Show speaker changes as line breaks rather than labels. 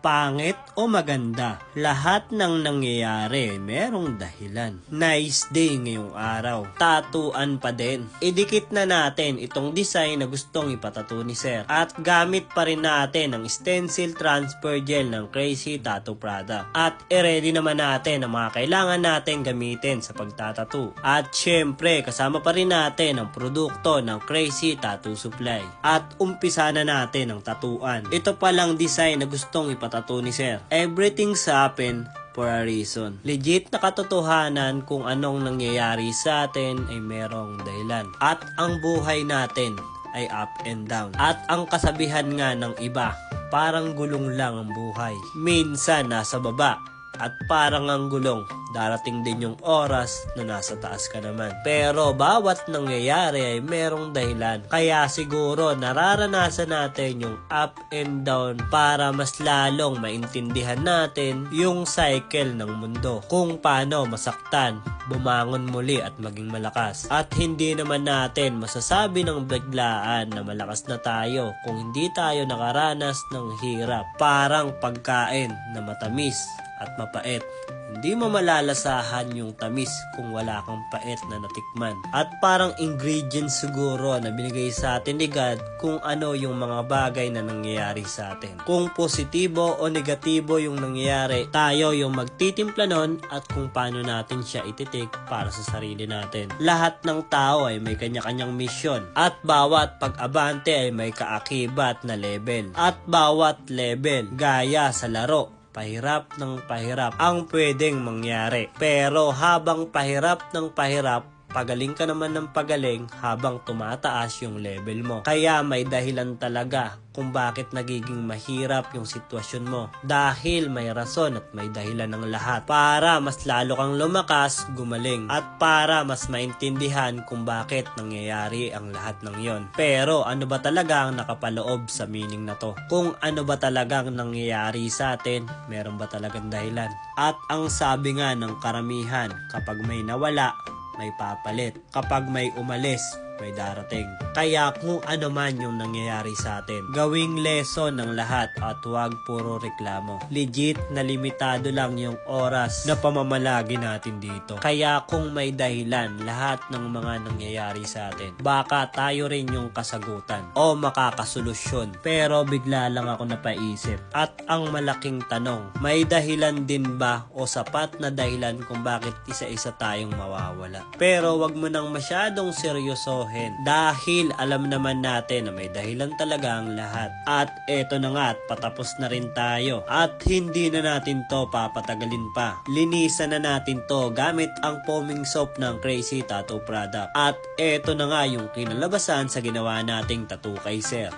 Pangit o maganda, lahat ng nangyayari merong dahilan. Nice day ngayong araw, tatuan pa din. Idikit na natin itong design na gustong ipatato ni Sir. At gamit pa rin natin ang stencil transfer gel ng Crazy Tattoo Product. At i-ready naman natin ang mga kailangan natin gamitin sa pagtatato. At syempre, kasama pa rin natin ang produkto ng Crazy Tattoo Supply. At umpisa na natin ang tatuan. Ito palang design na gustong ipatato ni Sir. Everything's happen for a reason. Legit na katotohanan kung anong nangyayari sa atin ay merong dahilan. At ang buhay natin ay up and down. At ang kasabihan nga ng iba, parang gulong lang ang buhay. Minsan nasa baba. At parang ang gulong, darating din yung oras na nasa taas ka naman. Pero bawat nangyayari ay merong dahilan. Kaya siguro nararanasan natin yung up and down para mas lalong maintindihan natin yung cycle ng mundo. Kung paano masaktan, bumangon muli at maging malakas. At hindi naman natin masasabi ng biglaan na malakas na tayo kung hindi tayo nakaranas ng hirap. Parang pagkain na matamis at mapait. Hindi mo malalasahan yung tamis kung wala kang pait na natikman. At parang ingredients siguro na binigay sa atin ni God kung ano yung mga bagay na nangyayari sa atin. Kung positibo o negatibo yung nangyayari, tayo yung magtitimpla nun at kung paano natin siya ititik para sa sarili natin. Lahat ng tao ay may kanya-kanyang misyon at bawat pag-abante ay may kaakibat na level. At bawat level, gaya sa laro, pahirap ng pahirap ang pwedeng mangyari. Pero habang pahirap ng pahirap, pagaling ka naman ng pagaling habang tumataas yung level mo. Kaya may dahilan talaga kung bakit nagiging mahirap yung sitwasyon mo. Dahil may rason at may dahilan ng lahat. Para mas lalo kang lumakas, gumaling. At para mas maintindihan kung bakit nangyayari ang lahat ng yon. Pero ano ba talaga ang nakapaloob sa meaning na to? Kung ano ba talagang nangyayari sa atin, meron ba talagang dahilan? At ang sabi nga ng karamihan, kapag may nawala, may papalit. Kapag may umalis, may darating. Kaya kung ano man yung nangyayari sa atin, gawing lesson ng lahat at huwag puro reklamo. Legit na limitado lang yung oras na pamamalagi natin dito. Kaya kung may dahilan lahat ng mga nangyayari sa atin, baka tayo rin yung kasagutan o makakasolusyon. Pero bigla lang ako napaisip. At ang malaking tanong, may dahilan din ba o sapat na dahilan kung bakit isa-isa tayong mawawala? Pero wag mo nang masyadong seryoso dahil alam naman natin na may dahilan talaga ang lahat. At eto na nga, patapos na rin tayo. At hindi na natin to papatagalin pa. Linisan na natin to gamit ang foaming soap ng Crazy Tattoo Product. At eto na nga yung kinalabasan sa ginawa nating tattoo kay Sir.